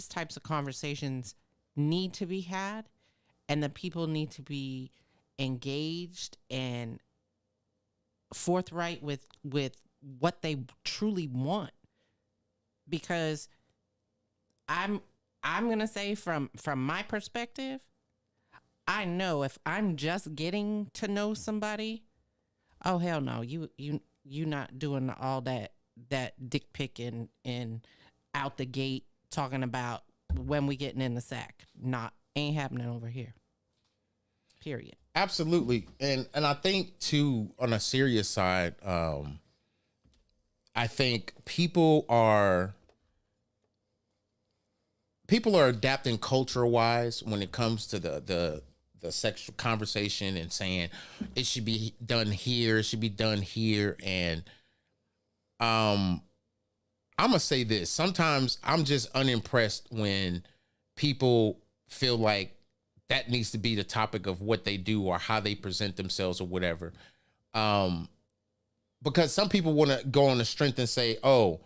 types of conversations need to be had and the people need to be engaged and forthright with what they truly want, because I'm gonna say from my perspective, I know if I'm just getting to know somebody, Oh hell no, you not doing all that dick picking and out the gate talking about when we getting in the sack. Ain't happening over here. Period. Absolutely. And I think too, on a serious side, I think people are adapting culture wise when it comes to the sexual conversation and saying it should be done here, it should be done here. And I'm gonna say this. Sometimes I'm just unimpressed when people feel like that needs to be the topic of what they do or how they present themselves or whatever. Because some people want to go on the strength and say, oh,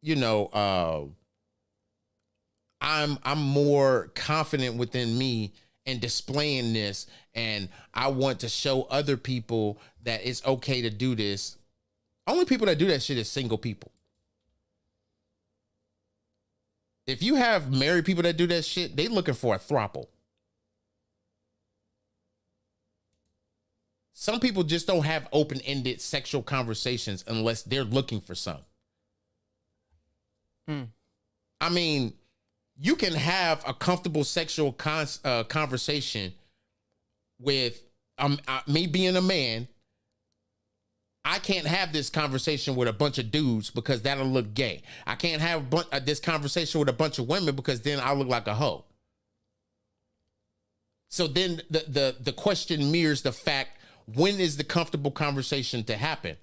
you know, I'm more confident within me in displaying this, and I want to show other people that it's okay to do this. Only people that do that shit is single people. If you have married people that do that shit, they looking for a throuple. Some people just don't have open-ended sexual conversations unless they're looking for some. I mean, you can have a comfortable sexual conversation with me being a man. I can't have this conversation with a bunch of dudes because that'll look gay. I can't have this conversation with a bunch of women because then I'll look like a hoe. So then the question mirrors the fact, when is the comfortable conversation to happen?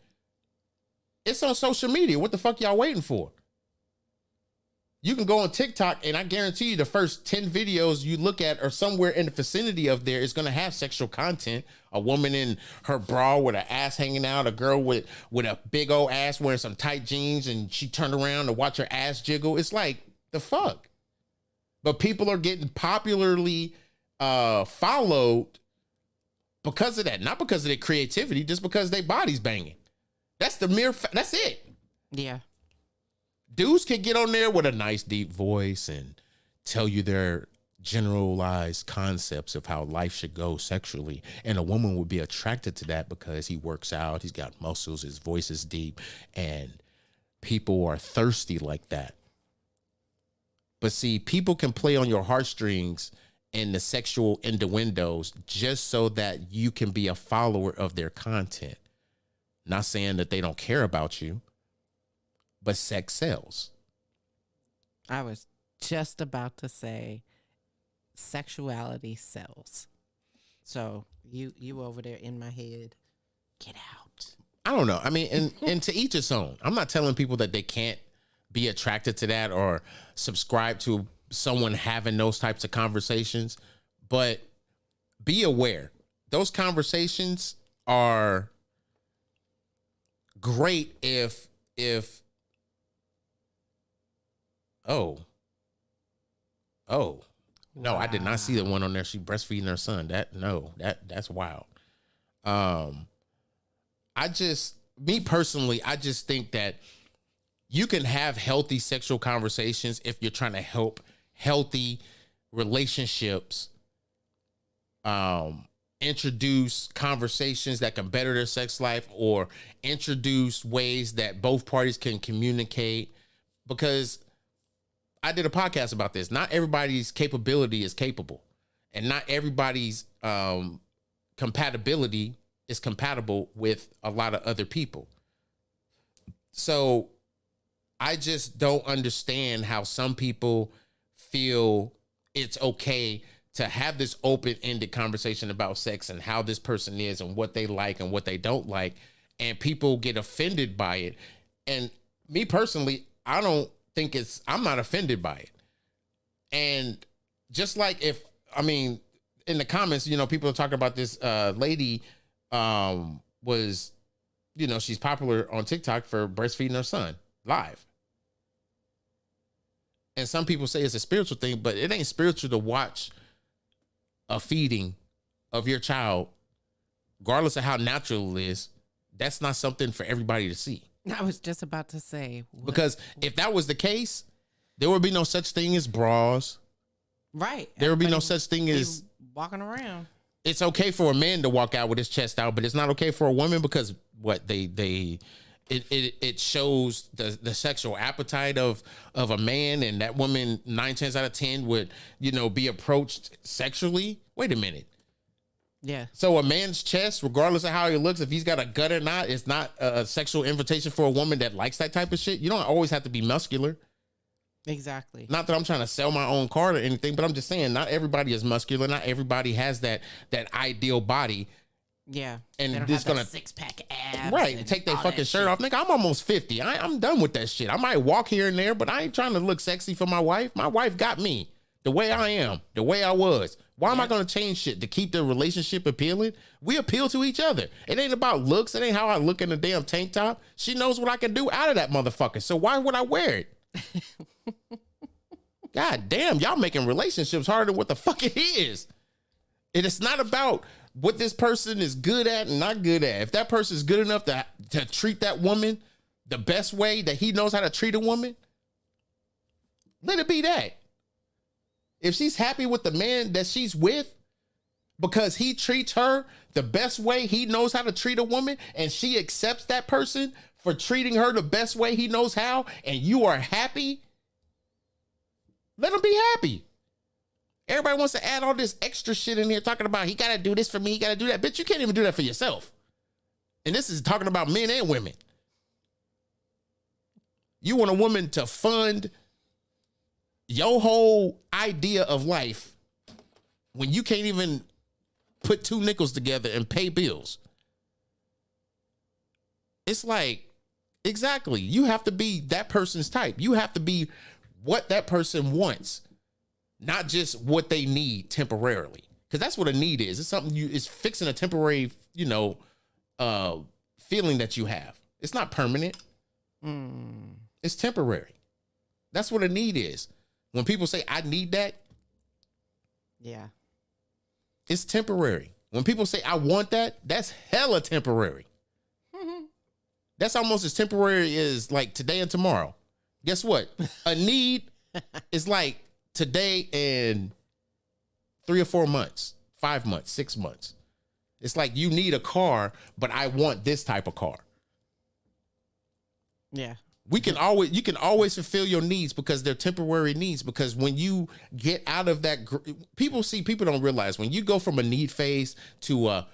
It's on social media. What the fuck y'all waiting for? You can go on TikTok, and I guarantee you the first 10 videos you look at are somewhere in the vicinity of there is going to have sexual content. A woman in her bra with her ass hanging out, a girl with a big old ass wearing some tight jeans, and she turned around to watch her ass jiggle. It's like, the fuck? But people are getting popularly followed because of that. Not because of their creativity, just because their body's banging. That's the mere that's it. Yeah. Dudes can get on there with a nice deep voice and tell you their generalized concepts of how life should go sexually. And a woman would be attracted to that because he works out, he's got muscles, his voice is deep, and people are thirsty like that. But see, people can play on your heartstrings and the sexual innuendos just so that you can be a follower of their content. Not saying that they don't care about you, but sex sells. I was just about to say sexuality sells. So you over there in my head, get out. I don't know. I mean, and to each his own. I'm not telling people that they can't be attracted to that or subscribe to someone having those types of conversations, but be aware. Those conversations are great if Oh, no, wow. I did not see the one on there. She breastfeeding her son. That's wild. Me personally, I just think that you can have healthy sexual conversations if you're trying to help healthy relationships, introduce conversations that can better their sex life or introduce ways that both parties can communicate. Because I did a podcast about this. Not everybody's capability is capable, and not everybody's compatibility is compatible with a lot of other people. So I just don't understand how some people feel it's okay to have this open-ended conversation about sex and how this person is and what they like and what they don't like, and people get offended by it. And me personally, I'm not offended by it. And just like in the comments, people are talking about this lady was, she's popular on TikTok for breastfeeding her son live. And some people say it's a spiritual thing, but it ain't spiritual to watch a feeding of your child, regardless of how natural it is. That's not something for everybody to see. I was just about to say. Because if that was the case, there would be no such thing as bras. Right. There would be no such thing as walking around. It's okay for a man to walk out with his chest out, but it's not okay for a woman because what it shows the sexual appetite of a man, and that woman 9 times out of 10 would, be approached sexually. Wait a minute. Yeah. So a man's chest, regardless of how he looks, if he's got a gut or not, it's not a sexual invitation for a woman that likes that type of shit. You don't always have to be muscular. Exactly. Not that I'm trying to sell my own card or anything, but I'm just saying not everybody is muscular. Not everybody has that ideal body. Yeah. And they don't this have gonna six-pack abs. Right. Take their fucking shirt off. Nigga, I'm almost 50. I'm done with that shit. I might walk here and there, but I ain't trying to look sexy for my wife. My wife got me the way I am, the way I was. Why am I going to change shit to keep the relationship appealing? We appeal to each other. It ain't about looks. It ain't how I look in a damn tank top. She knows what I can do out of that motherfucker. So why would I wear it? God damn, y'all making relationships harder than what the fuck it is. And it's not about what this person is good at and not good at. If that person is good enough to treat that woman the best way that he knows how to treat a woman, let it be that. If she's happy with the man that she's with because he treats her the best way he knows how to treat a woman, and she accepts that person for treating her the best way he knows how, and you are happy, let him be happy. Everybody wants to add all this extra shit in here talking about he got to do this for me, he got to do that. Bitch, you can't even do that for yourself. And this is talking about men and women. You want a woman to fund your whole idea of life when you can't even put 2 nickels together and pay bills. It's like, exactly. You have to be that person's type. You have to be what that person wants, not just what they need temporarily. Because that's what a need is. It's something it's fixing a temporary, feeling that you have. It's not permanent. It's temporary. That's what a need is. When people say, I need that, yeah, it's temporary. When people say, I want that, that's hella temporary. That's almost as temporary as like today and tomorrow. Guess what? A need is like today and 3 or 4 months, 5 months, 6 months. It's like you need a car, but I want this type of car. Yeah. You can always fulfill your needs because they're temporary needs. Because when you get out of that, people don't realize when you go from a need phase to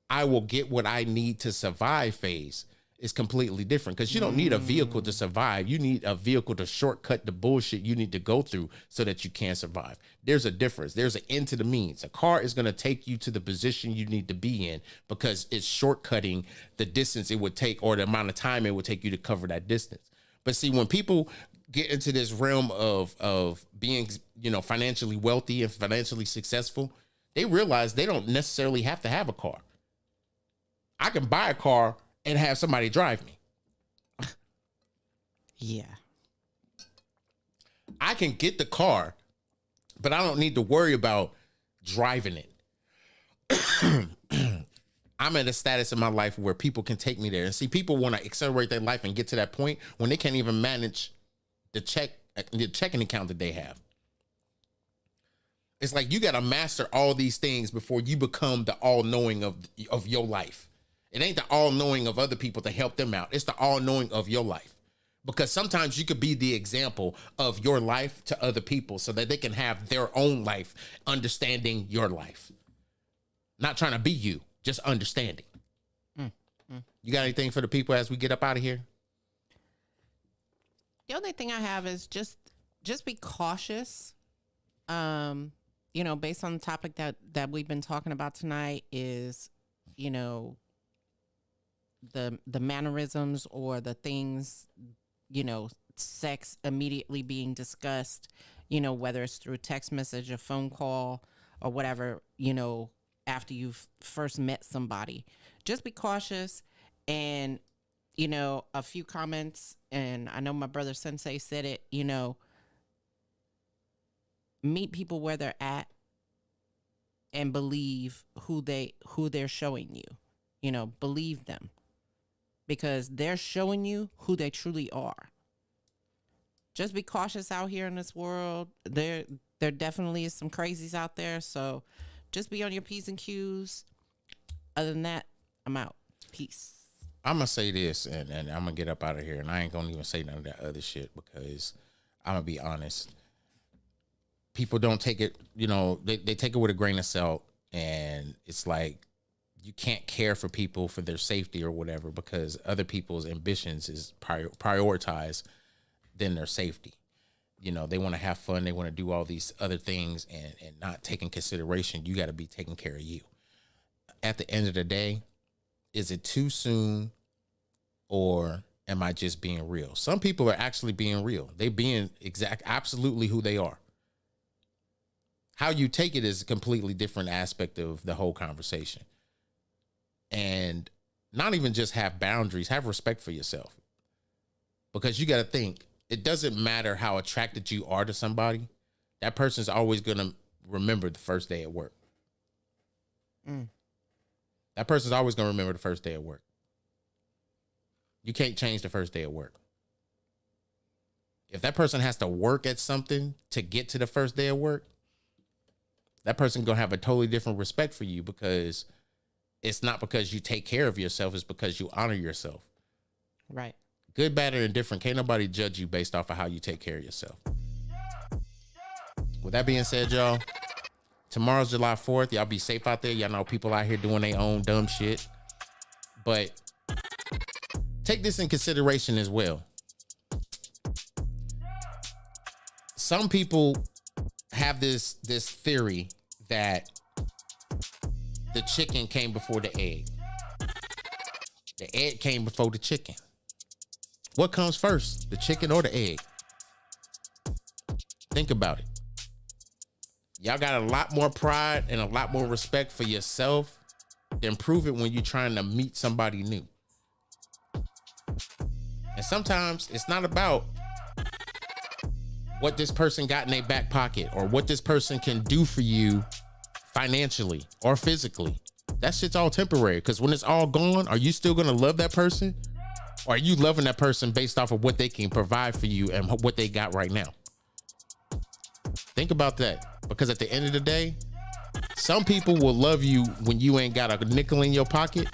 I will get what I need to survive phase, is completely different. Because you don't need a vehicle to survive. You need a vehicle to shortcut the bullshit you need to go through so that you can survive. There's a difference. There's an end to the means. A car is going to take you to the position you need to be in because it's shortcutting the distance it would take or the amount of time it would take you to cover that distance. But see, when people get into this realm of being, financially wealthy and financially successful, they realize they don't necessarily have to have a car. I can buy a car and have somebody drive me. Yeah. I can get the car, but I don't need to worry about driving it. I'm at a status in my life where people can take me there. And see, people want to accelerate their life and get to that point when they can't even manage the checking account that they have. It's like you got to master all these things before you become the all-knowing of your life. It ain't the all-knowing of other people to help them out. It's the all-knowing of your life. Because sometimes you could be the example of your life to other people so that they can have their own life understanding your life. Not trying to be you. Just understanding. You got anything for the people as we get up out of here? The only thing I have is just be cautious. Based on the topic that we've been talking about tonight is, the mannerisms or the things, sex immediately being discussed, whether it's through text message, a phone call, or whatever, after you've first met somebody. Just be cautious. And, a few comments, and I know my brother Sensei said it, meet people where they're at and believe who they're showing you. Believe them. Because they're showing you who they truly are. Just be cautious out here in this world. There definitely is some crazies out there, so just be on your P's and Q's. Other than that, I'm out. Peace. I'm gonna say this, and I'm gonna get up out of here, and I ain't gonna even say none of that other shit because I'm gonna be honest. People don't take it, they take it with a grain of salt, and it's like you can't care for people for their safety or whatever because other people's ambitions is prioritized than their safety. They want to have fun, they want to do all these other things, and not take in consideration you got to be taking care of you. At the end of the day, is it too soon, or am I just being real? Some people are actually being real. They being absolutely who they are. How you take it is a completely different aspect of the whole conversation. And not even just have boundaries, have respect for yourself. Because you got to think, it doesn't matter how attracted you are to somebody. That person's always going to remember the first day at work. That person's always going to remember the first day at work. You can't change the first day at work. If that person has to work at something to get to the first day of work, that person's going to have a totally different respect for you because it's not because you take care of yourself. It's because you honor yourself. Right. Good, bad, or indifferent. Can't nobody judge you based off of how you take care of yourself. With that being said, y'all, tomorrow's July 4th. Y'all be safe out there. Y'all know people out here doing their own dumb shit. But take this in consideration as well. Some people have this theory that the chicken came before the egg. The egg came before the chicken. What comes first, the chicken or the egg? Think about it. Y'all got a lot more pride and a lot more respect for yourself than prove it when you're trying to meet somebody new. And sometimes it's not about what this person got in their back pocket or what this person can do for you financially or physically. That shit's all temporary, because when it's all gone, are you still gonna love that person? Or are you loving that person based off of what they can provide for you and what they got right now? Think about that, because at the end of the day, some people will love you when you ain't got a nickel in your pocket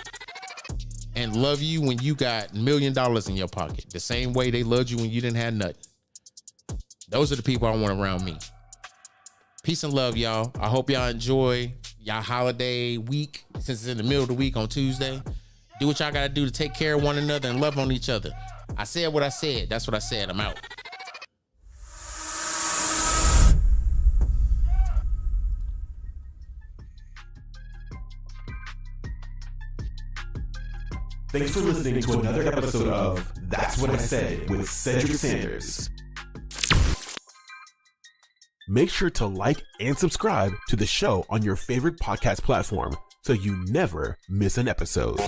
and love you when you got $1 million in your pocket. The same way they loved you when you didn't have nothing. Those are the people I want around me. Peace and love, y'all. I hope y'all enjoy y'all holiday week, since it's in the middle of the week on Tuesday. Do what y'all gotta do to take care of one another and love on each other. I said what I said. That's what I said. I'm out. Thanks for listening to another episode of That's What I Said with Cedric Sanders. Make sure to like and subscribe to the show on your favorite podcast platform so you never miss an episode.